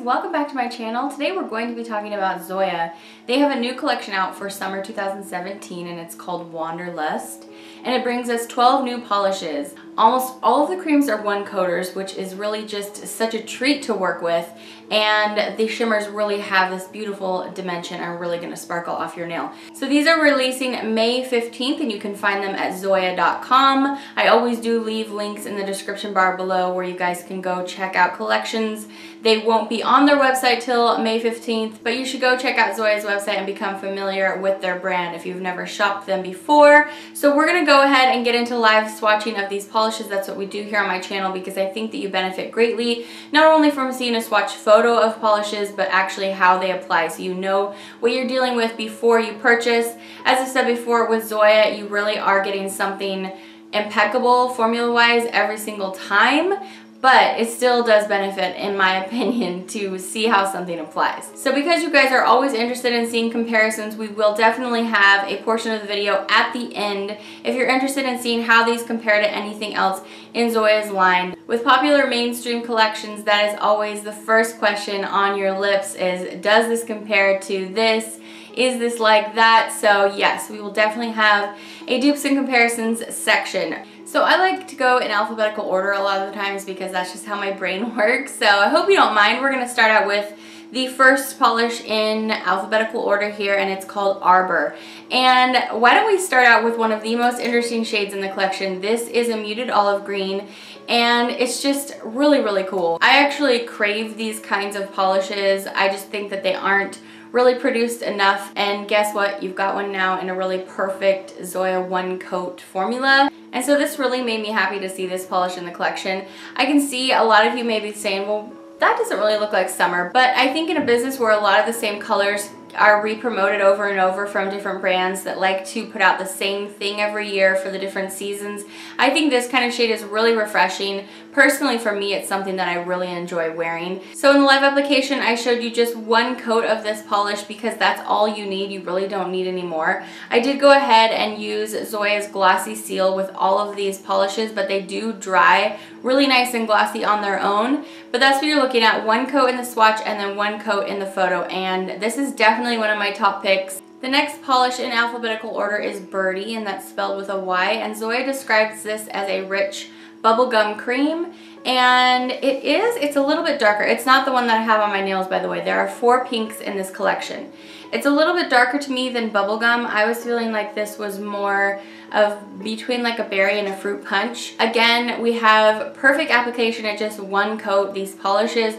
welcome back to my channel. Today we're going to be talking about Zoya. They have a new collection out for summer 2017 and it's called Wanderlust. And it brings us 12 new polishes. Almost all of the creams are one coaters, which is really just such a treat to work with. And the shimmers really have this beautiful dimension, are really going to sparkle off your nail. So these are releasing May 15th and you can find them at Zoya.com. I always do leave links in the description bar below where you guys can go check out collections. They won't be on their website till May 15th, but you should go check out Zoya's website and become familiar with their brand if you've never shopped them before. So we're going to go ahead and get into live swatching of these polishes. That's what we do here on my channel because I think that you benefit greatly, not only from seeing a swatch photo of polishes, but actually how they apply so you know what you're dealing with before you purchase. As I said before, with Zoya, you really are getting something impeccable formula-wise every single time. But it still does benefit, in my opinion, to see how something applies. So because you guys are always interested in seeing comparisons, we will definitely have a portion of the video at the end if you're interested in seeing how these compare to anything else in Zoya's line. With popular mainstream collections, that is always the first question on your lips is, does this compare to this? Is this like that? So yes, we will definitely have a dupes and comparisons section. So I like to go in alphabetical order a lot of the times because that's just how my brain works. So I hope you don't mind. We're going to start out with the first polish in alphabetical order here, and it's called Arbor. And why don't we start out with one of the most interesting shades in the collection. This is a muted olive green, and it's just really, really cool. I actually crave these kinds of polishes. I just think that they aren't really produced enough, and guess what? You've got one now in a really perfect Zoya one coat formula. And so this really made me happy to see this polish in the collection. I can see a lot of you may be saying, well, that doesn't really look like summer, but I think in a business where a lot of the same colors are re-promoted over and over from different brands that like to put out the same thing every year for the different seasons, I think this kind of shade is really refreshing. Personally, for me, it's something that I really enjoy wearing. So in the live application, I showed you just one coat of this polish because that's all you need. You really don't need any more. I did go ahead and use Zoya's Glossy Seal with all of these polishes, but they do dry really nice and glossy on their own. But that's what you're looking at, one coat in the swatch and then one coat in the photo, and this is definitely one of my top picks. The next polish in alphabetical order is Byrdie, and that's spelled with a Y, and Zoya describes this as a rich bubblegum cream, and it's a little bit darker. It's not the one that I have on my nails, by the way. There are 4 pinks in this collection. It's a little bit darker to me than bubblegum. I was feeling like this was more of between like a berry and a fruit punch. Again, we have perfect application at just one coat. These polishes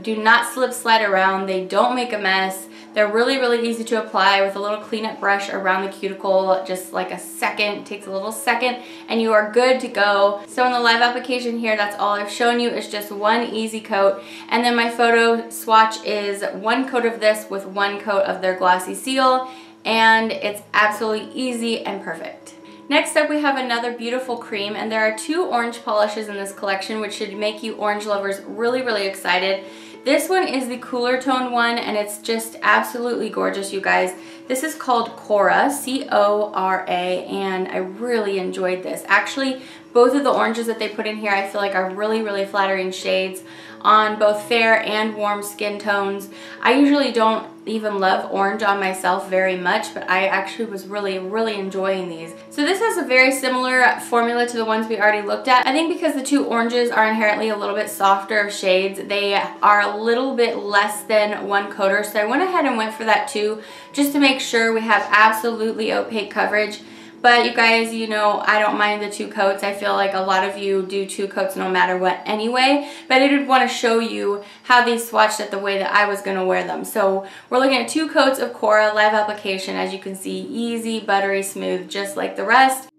do not slip slide around. They don't make a mess. They're really, really easy to apply with a little cleanup brush around the cuticle, just like a second, takes a little second, and you are good to go. So in the live application here, that's all I've shown you is just one easy coat. And then my photo swatch is one coat of this with one coat of their Glossy Seal, and it's absolutely easy and perfect. Next up, we have another beautiful cream, and there are 2 orange polishes in this collection, which should make you orange lovers really, really excited. This one is the cooler tone one, and it's just absolutely gorgeous, you guys. This is called Cora, C-O-R-A, and I really enjoyed this. Actually, both of the oranges that they put in here I feel like are really, really flattering shades on both fair and warm skin tones. I usually don't even love orange on myself very much, but I actually was really, really enjoying these. So this has a very similar formula to the ones we already looked at. I think because the 2 oranges are inherently a little bit softer shades, they are a little bit less than one coater, so I went ahead and went for that too, just to make sure we have absolutely opaque coverage. But you guys, you know, I don't mind the 2 coats. I feel like a lot of you do 2 coats no matter what anyway. But I did want to show you how these swatched at the way that I was going to wear them. So we're looking at 2 coats of Cora live application. As you can see, easy, buttery smooth, just like the rest.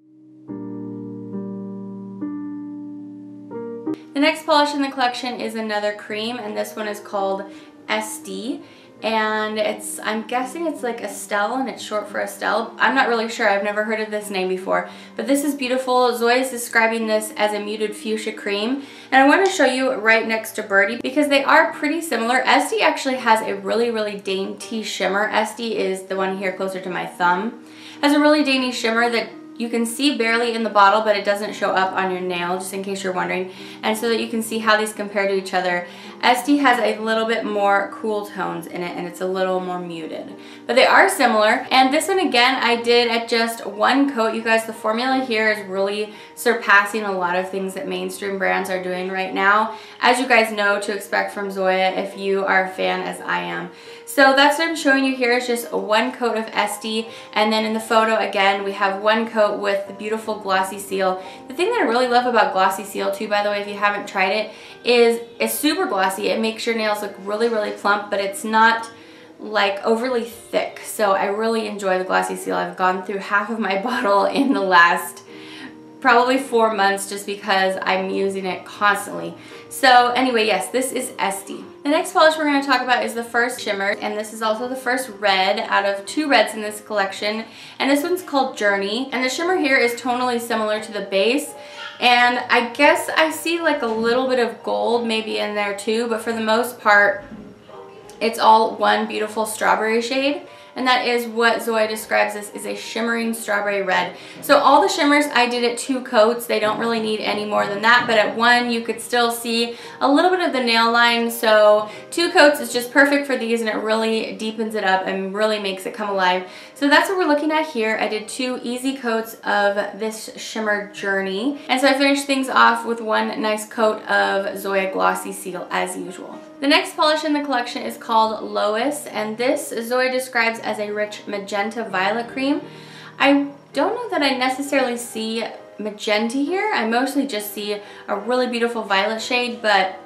The next polish in the collection is another cream, and this one is called Esty. And I'm guessing it's like Estelle, and it's short for Estelle. I'm not really sure. I've never heard of this name before. But this is beautiful. Zoya is describing this as a muted fuchsia cream. And I want to show you right next to Byrdie because they are pretty similar. Esty actually has a really, really dainty shimmer. Esty is the one here closer to my thumb. Has a really dainty shimmer that you can see barely in the bottle, but it doesn't show up on your nail, just in case you're wondering. And so that you can see how these compare to each other. Esty has a little bit more cool tones in it and it's a little more muted. But they are similar. And this one again, I did at just one coat. You guys, the formula here is really surpassing a lot of things that mainstream brands are doing right now. As you guys know to expect from Zoya if you are a fan as I am. So that's what I'm showing you here is just one coat of Esty, and then in the photo again we have one coat with the beautiful glossy seal. The thing that I really love about glossy seal too, by the way, if you haven't tried it, is it's super glossy. It makes your nails look really, really plump, but it's not like overly thick. So I really enjoy the glossy seal. I've gone through half of my bottle in the last probably 4 months just because I'm using it constantly. So anyway, yes, this is Esty. The next polish we're going to talk about is the first shimmer, and this is also the first red out of 2 reds in this collection, and this one's called Journey, and the shimmer here is tonally similar to the base, and I guess I see like a little bit of gold maybe in there too, but for the most part it's all one beautiful strawberry shade. And that is what Zoya describes this as a shimmering strawberry red. So all the shimmers I did at 2 coats. They don't really need any more than that, but at 1 you could still see a little bit of the nail line. So 2 coats is just perfect for these, and it really deepens it up and really makes it come alive. So that's what we're looking at here. I did 2 easy coats of this shimmer Journey. And so I finished things off with 1 nice coat of Zoya Glossy Seal as usual. The next polish in the collection is called Lois, and this Zoya describes as a rich magenta violet cream. I don't know that I necessarily see magenta here. I mostly just see a really beautiful violet shade, but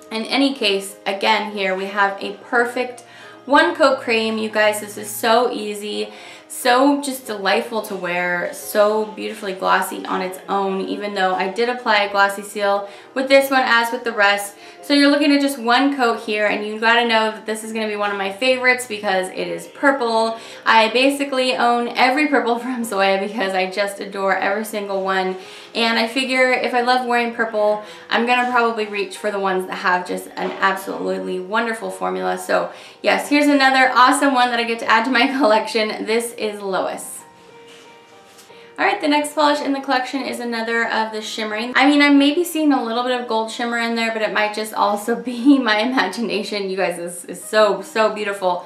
in any case, again here we have a perfect 1 coat cream. You guys, this is so easy. So just delightful to wear, so beautifully glossy on its own, even though I did apply a glossy seal with this one as with the rest. So you're looking at just 1 coat here, and you gotta know that this is gonna be one of my favorites because it is purple. I basically own every purple from Zoya because I just adore every single one. And I figure if I love wearing purple, I'm gonna probably reach for the ones that have just an absolutely wonderful formula. So yes, here's another awesome one that I get to add to my collection. This is Lois. Alright, the next polish in the collection is another of the shimmering. I mean, I may be seeing a little bit of gold shimmer in there, but it might just also be my imagination. You guys, this is so beautiful.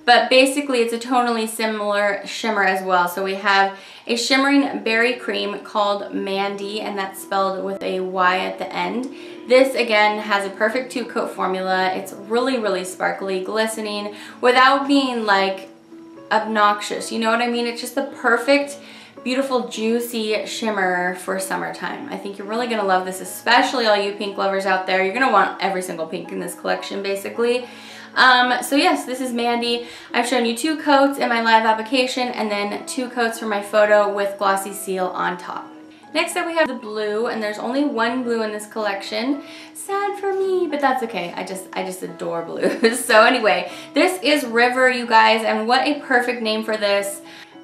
But basically, it's a tonally similar shimmer as well. So we have a shimmering berry cream called Mandy, and that's spelled with a Y at the end. This, again, has a perfect 2-coat formula. It's really, really sparkly, glistening, without being, like, obnoxious. You know what I mean? It's just the perfect, beautiful, juicy shimmer for summertime. I think you're really going to love this, especially all you pink lovers out there. You're going to want every single pink in this collection, basically. So yes, this is Mandy. I've shown you 2 coats in my live application and then 2 coats for my photo with glossy seal on top. Next up we have the blue, and there's only 1 blue in this collection. Sad for me, but that's okay. I just adore blue. So anyway, this is River, you guys, and what a perfect name for this.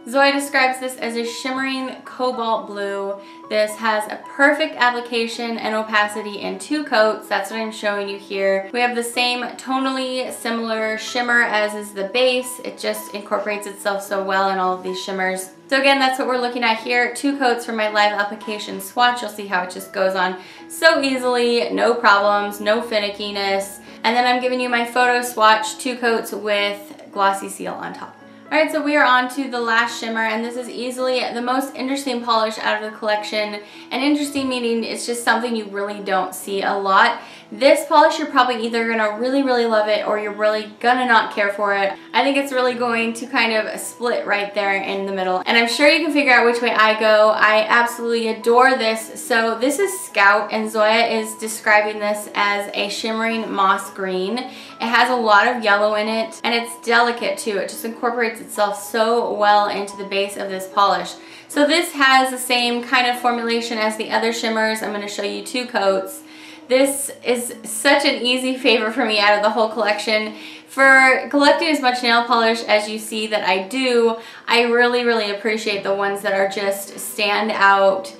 Zoya describes this as a shimmering cobalt blue. This has a perfect application and opacity in 2 coats. That's what I'm showing you here. We have the same tonally similar shimmer as is the base. It just incorporates itself so well in all of these shimmers. So again, that's what we're looking at here. 2 coats for my live application swatch. You'll see how it just goes on so easily, no problems, no finickiness. And then I'm giving you my photo swatch, 2 coats with glossy seal on top. Alright, so we are on to the last shimmer, and this is easily the most interesting polish out of the collection. And interesting meaning it's just something you really don't see a lot. This polish, you're probably either going to really, really love it or you're really going to not care for it. I think it's really going to kind of split right there in the middle. And I'm sure you can figure out which way I go. I absolutely adore this. So this is Scout, and Zoya is describing this as a shimmering moss green. It has a lot of yellow in it, and it's delicate too. It just incorporates itself so well into the base of this polish. So this has the same kind of formulation as the other shimmers. I'm going to show you 2 coats. This is such an easy favorite for me out of the whole collection. For collecting as much nail polish as you see that I do, I really, really appreciate the ones that are just stand out,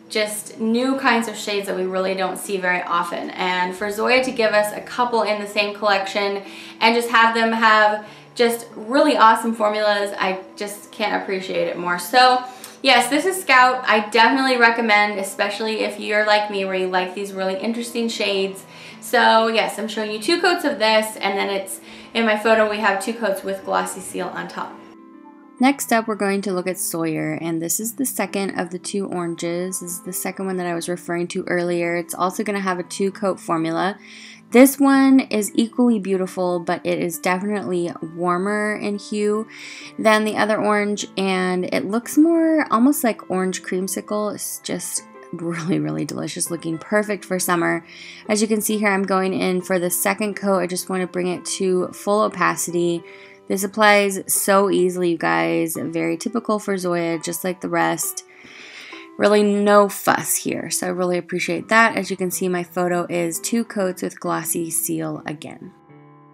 just new kinds of shades that we really don't see very often. And for Zoya to give us a couple in the same collection and just have them have just really awesome formulas, I just can't appreciate it more. So yes, this is Scout. I definitely recommend, especially if you're like me where you like these really interesting shades. So yes, I'm showing you 2 coats of this, and then it's in my photo we have 2 coats with glossy seal on top. Next up, we're going to look at Sawyer, and this is the second of the 2 oranges. This is the second one that I was referring to earlier. It's also going to have a 2-coat formula. This one is equally beautiful, but it is definitely warmer in hue than the other orange, and it looks more almost like orange creamsicle. It's just really delicious, looking perfect for summer. As you can see here, I'm going in for the second coat. I just want to bring it to full opacity. This applies so easily, you guys. Very typical for Zoya, just like the rest. Really no fuss here, so I really appreciate that. As you can see, my photo is 2 coats with glossy seal again.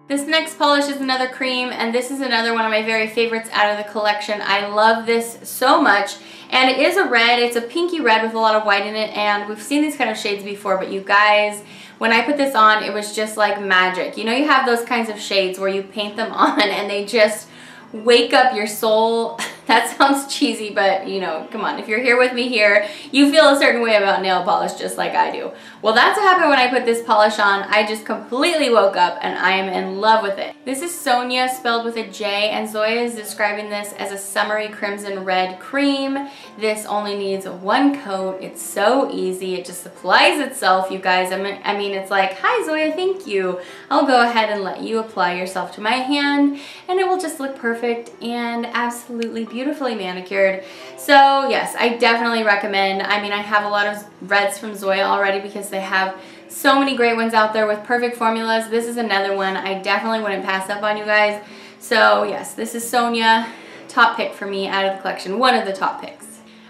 This next polish is another cream, and this is another one of my very favorites out of the collection. I love this so much, and it is a red. It's a pinky red with a lot of white in it, and we've seen these kind of shades before, but you guys, when I put this on, it was just like magic. You know, you have those kinds of shades where you paint them on and they just wake up your soul. That sounds cheesy, but you know, come on, if you're here with me here, you feel a certain way about nail polish just like I do. Well, that's what happened when I put this polish on. I just completely woke up and I am in love with it. This is Sonya, spelled with a J, and Zoya is describing this as a summery crimson red cream. This only needs 1 coat. It's so easy. It just applies itself, you guys. I mean, it's like, hi Zoya, thank you. I'll go ahead and let you apply yourself to my hand, and it will just look perfect and absolutely beautifully manicured. So yes, I definitely recommend. I mean, I have a lot of reds from Zoya already because they have so many great ones out there with perfect formulas. This is another one I definitely wouldn't pass up on, you guys. So yes, this is Sonya, top pick for me out of the collection, one of the top picks.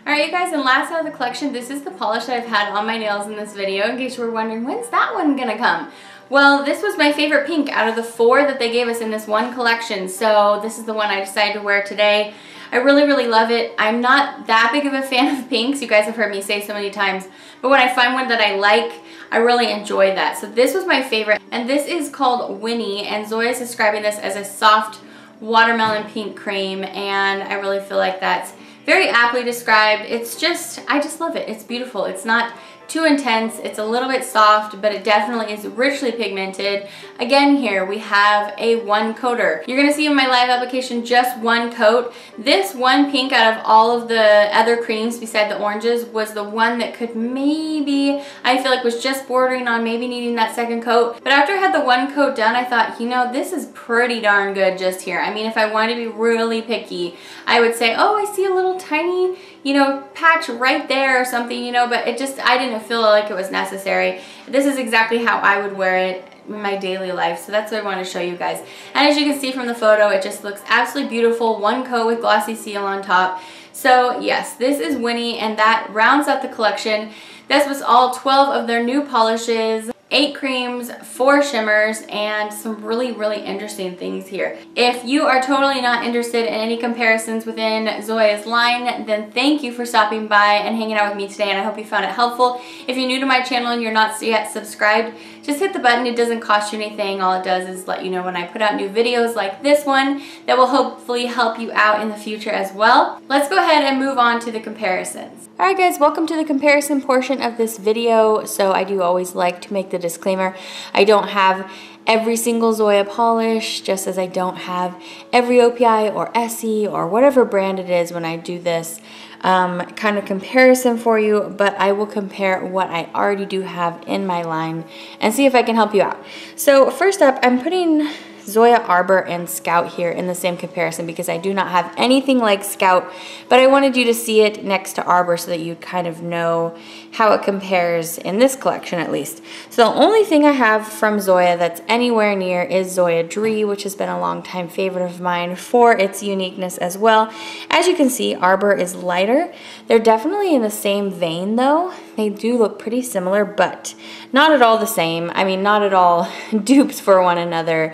Alright you guys, and last out of the collection, this is the polish that I've had on my nails in this video, in case you were wondering, when's that one gonna come? Well, this was my favorite pink out of the 4 that they gave us in this one collection, so this is the one I decided to wear today. I really love it. I'm not that big of a fan of pinks, you guys have heard me say so many times, but when I find one that I like, I really enjoy that. So this was my favorite, and this is called Winnie, and Zoya is describing this as a soft watermelon pink cream, and I really feel like that's very aptly described. It's just, I just love it. It's beautiful. It's not too intense. It's a little bit soft, but it definitely is richly pigmented. Again, here we have a 1 coater. You're gonna see in my live application just 1 coat. This one pink out of all of the other creams beside the oranges was the one that could maybe, I feel like was just bordering on maybe needing that 2nd coat. But after I had the 1 coat done, I thought, you know, this is pretty darn good just here. I mean, if I wanted to be really picky, I would say, oh, I see a little tiny, you know, patch right there or something, you know, but it just, I didn't feel like it was necessary. This is exactly how I would wear it in my daily life, so that's what I want to show you guys. And as you can see from the photo, it just looks absolutely beautiful. 1 coat with glossy seal on top. So yes, this is Winnie, and that rounds out the collection. This was all 12 of their new polishes. 8 creams, 4 shimmers, and some really interesting things here. If you are totally not interested in any comparisons within Zoya's line, then thank you for stopping by and hanging out with me today, and I hope you found it helpful. If you're new to my channel and you're not yet subscribed, just hit the button. It doesn't cost you anything. All it does is let you know when I put out new videos like this one that will hopefully help you out in the future as well. Let's go ahead and move on to the comparisons. Alright guys, welcome to the comparison portion of this video. So I do always like to make the disclaimer, I don't have every single Zoya polish, just as I don't have every OPI or Esty or whatever brand it is when I do this kind of comparison for you, but I will compare what I already do have in my line and see if I can help you out. So first up, I'm putting Zoya, Arbor, and Scout here in the same comparison because I do not have anything like Scout, but I wanted you to see it next to Arbor so that you kind of know how it compares in this collection at least. So the only thing I have from Zoya that's anywhere near is Zoya Dree, which has been a long time favorite of mine for its uniqueness as well. As you can see, Arbor is lighter. They're definitely in the same vein though. They do look pretty similar, but not at all the same. I mean, not at all dupes for one another.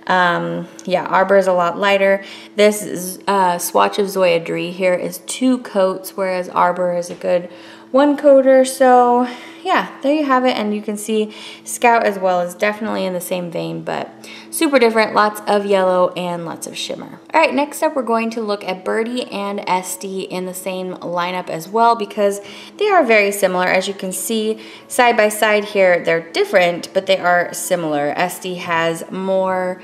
Yeah, Arbor is a lot lighter. This swatch of Zoya Dree here is 2 coats, whereas Arbor is a good 1 coater. So yeah, there you have it. And you can see Scout as well is definitely in the same vein, but super different, lots of yellow and lots of shimmer. All right, next up we're going to look at Byrdie and Esty in the same lineup as well because they are very similar. As you can see side by side here, they're different, but they are similar. Esty has more,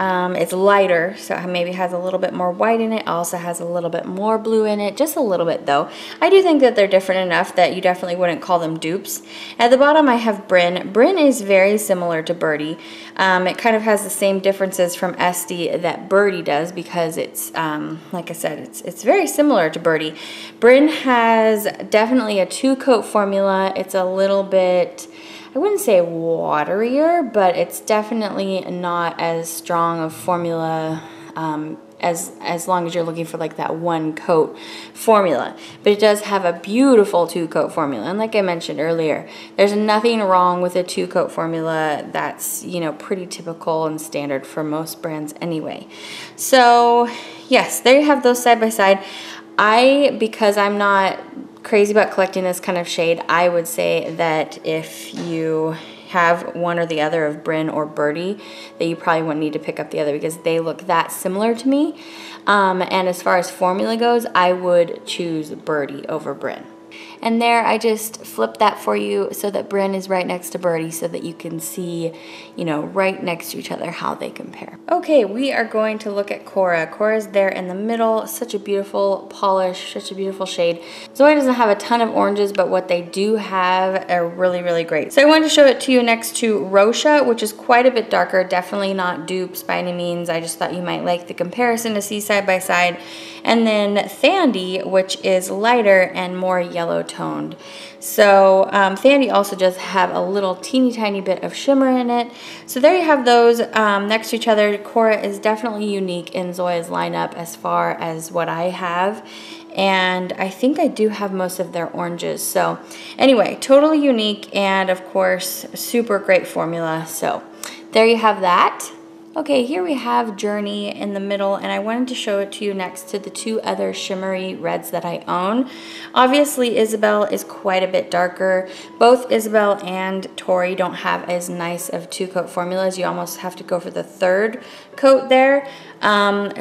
it's lighter, so it maybe has a little bit more white in it, also has a little bit more blue in it, just a little bit though. I do think that they're different enough that you definitely wouldn't call them dupes. At the bottom I have Brynn. Brynn is very similar to Byrdie. It kind of has the same differences from Esty that Byrdie does because it's, like I said, it's very similar to Byrdie. Brynn has definitely a 2-coat formula. It's a little bit, I wouldn't say waterier, but it's definitely not as strong of formula as long as you're looking for like that 1-coat formula. But it does have a beautiful 2-coat formula. And like I mentioned earlier, there's nothing wrong with a 2-coat formula. That's, you know, pretty typical and standard for most brands anyway. So yes, there you have those side by side. Because I'm not crazy about collecting this kind of shade, I would say that if you have one or the other of Brynn or Byrdie, that you probably wouldn't need to pick up the other because they look that similar to me. And as far as formula goes, I would choose Byrdie over Brynn. And there I just flipped that for you so that Brynn is right next to Byrdie so that you can see, you know, right next to each other how they compare. Okay, we are going to look at Cora. Cora's there in the middle, such a beautiful polish, such a beautiful shade. Zoya doesn't have a ton of oranges, but what they do have are really, really great. So I wanted to show it to you next to Rosha, which is quite a bit darker, definitely not dupes by any means. I just thought you might like the comparison to see side by side. And then Thandy, which is lighter and more yellow toned. So Thandy also does have a little teeny tiny bit of shimmer in it. So there you have those next to each other. Cora is definitely unique in Zoya's lineup as far as what I have. And I think I do have most of their oranges. So anyway, totally unique and of course, super great formula. So there you have that. Okay, here we have Journey in the middle, and I wanted to show it to you next to the 2 other shimmery reds that I own. Obviously, Isabel is quite a bit darker. Both Isabel and Tori don't have as nice of 2-coat formulas. You almost have to go for the 3rd coat there.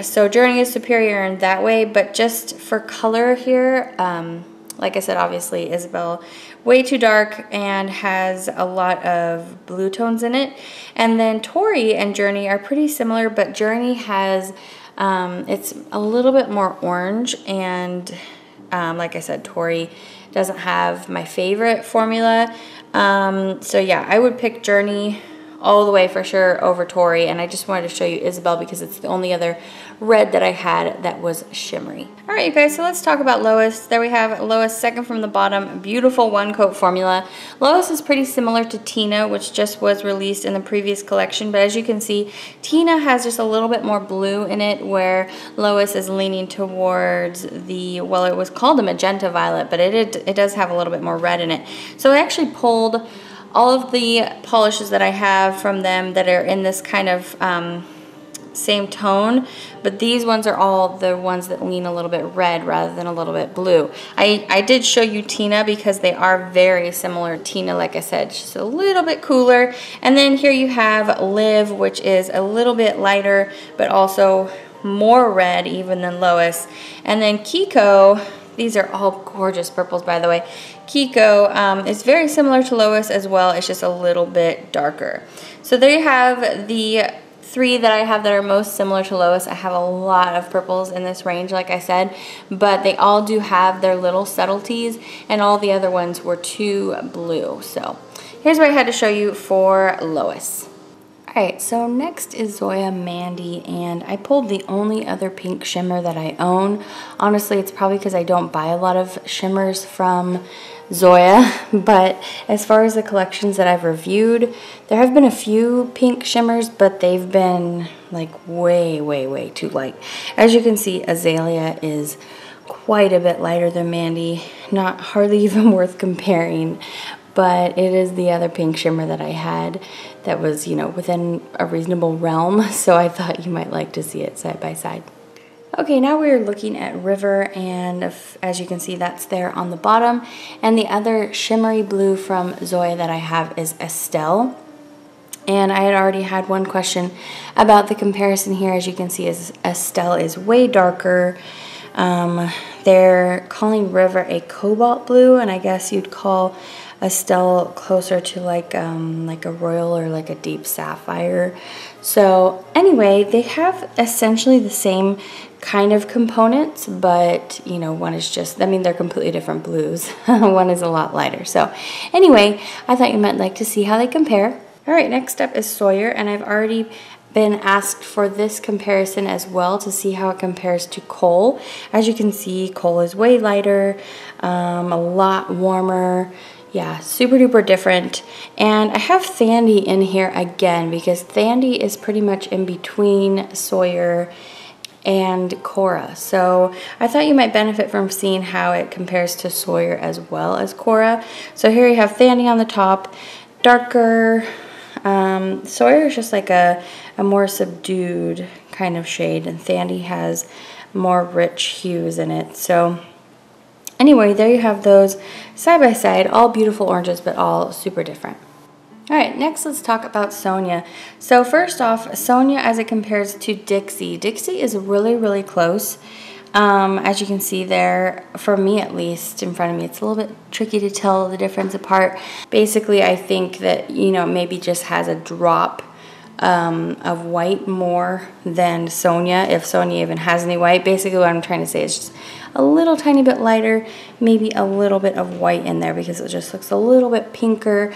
So Journey is superior in that way, but just for color here, like I said, obviously, Isabel, way too dark and has a lot of blue tones in it. And then Tori and Journey are pretty similar, but Journey has, it's a little bit more orange. And like I said, Tori doesn't have my favorite formula. So yeah, I would pick Journey all the way for sure over Tori, and I just wanted to show you Isabel because it's the only other red that I had that was shimmery. All right, you guys, so let's talk about Lois. There we have Lois, second from the bottom, beautiful 1-coat formula. Lois is pretty similar to Tina, which just was released in the previous collection, but as you can see, Tina has just a little bit more blue in it, where Lois is leaning towards the, well, it was called a magenta violet, but it does have a little bit more red in it. So I actually pulled all of the polishes that I have from them that are in this kind of same tone, but these ones are all the ones that lean a little bit red rather than a little bit blue. I did show you Tina because they are very similar. Tina, like I said, just a little bit cooler. And then here you have Liv, which is a little bit lighter, but also more red even than Lois. And then Kiko, these are all gorgeous purples, by the way. Kiko is very similar to Lois as well. It's just a little bit darker. So there you have the 3 that I have that are most similar to Lois. I have a lot of purples in this range, like I said, but they all do have their little subtleties, and all the other ones were too blue. So here's what I had to show you for Lois. Alright, so next is Zoya Mandy, and I pulled the only other pink shimmer that I own. Honestly, it's probably because I don't buy a lot of shimmers from Zoya, but as far as the collections that I've reviewed, there have been a few pink shimmers, but they've been like way too light. As you can see, Azalea is quite a bit lighter than Mandy, not hardly even worth comparing, but it is the other pink shimmer that I had that was, you know, within a reasonable realm, so I thought you might like to see it side by side. Okay, now we're looking at River, and as you can see, that's there on the bottom. And the other shimmery blue from Zoya that I have is Estelle. And I had already had one question about the comparison here. As you can see, Estelle is way darker. They're calling River a cobalt blue, and I guess you'd call Estelle closer to like a royal or like a deep sapphire. So anyway, they have essentially the same kind of components, but you know, one is just, I mean, they're completely different blues. One is a lot lighter. So anyway, I thought you might like to see how they compare. All right, next up is Sawyer, and I've already been asked for this comparison as well to see how it compares to Cole. As you can see, Cole is way lighter, a lot warmer. Yeah, super duper different. And I have Thandie in here again because Thandie is pretty much in between Sawyer and Cora. So I thought you might benefit from seeing how it compares to Sawyer as well as Cora. So here you have Thandie on the top, darker. Sawyer is just like a more subdued kind of shade, and Thandie has more rich hues in it. So anyway, there you have those side by side, all beautiful oranges, but all super different. All right, next let's talk about Sonya. So first off, Sonya as it compares to Dixie. Dixie is really, really close. As you can see there, for me at least, in front of me, it's a little bit tricky to tell the difference apart. Basically, I think that, you know, maybe just has a drop of white more than Sonya, if Sonya even has any white. Basically what I'm trying to say is just a little tiny bit lighter, maybe a little bit of white in there because it just looks a little bit pinker,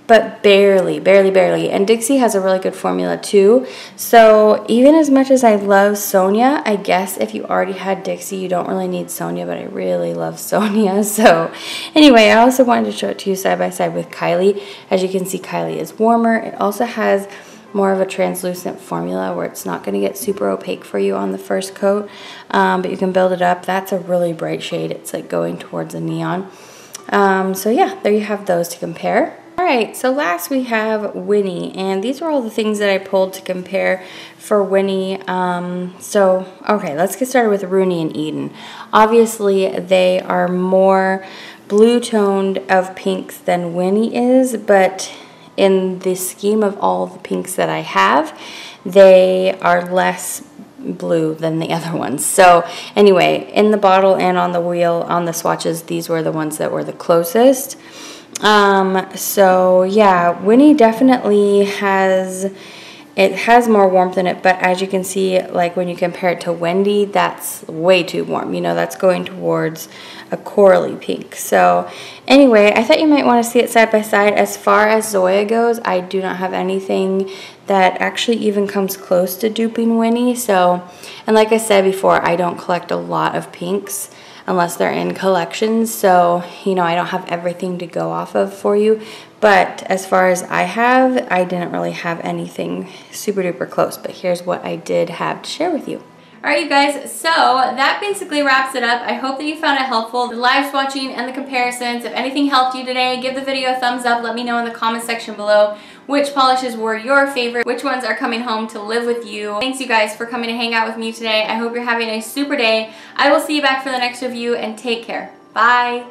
but barely. And Dixie has a really good formula too. So even as much as I love Sonya, I guess if you already had Dixie, you don't really need Sonya, but I really love Sonya. So anyway, I also wanted to show it to you side by side with Kylie. As you can see, Kylie is warmer. It also has more of a translucent formula where it's not going to get super opaque for you on the first coat, but you can build it up. That's a really bright shade. It's like going towards a neon. So yeah, there you have those to compare. Alright, so last we have Winnie, and these are all the things that I pulled to compare for Winnie. Okay, let's get started with Rooney and Eden. Obviously, they are more blue-toned of pinks than Winnie is, but in the scheme of all the pinks that I have, they are less blue than the other ones. So anyway, in the bottle and on the wheel, on the swatches, these were the ones that were the closest. So yeah, Winnie definitely has more warmth in it, but as you can see, like when you compare it to Wendy, that's way too warm. You know, that's going towards a corally pink. So anyway, I thought you might want to see it side by side. As far as Zoya goes, I do not have anything that actually even comes close to duping Winnie. So, and like I said before, I don't collect a lot of pinks unless they're in collections, so you know, I don't have everything to go off of for you. But as far as I didn't really have anything super duper close, but here's what I did have to share with you. Alright you guys, so that basically wraps it up. I hope that you found it helpful. The live swatching and the comparisons. If anything helped you today, give the video a thumbs up. Let me know in the comment section below which polishes were your favorite, which ones are coming home to live with you. Thanks you guys for coming to hang out with me today. I hope you're having a super day. I will see you back for the next review, and take care. Bye!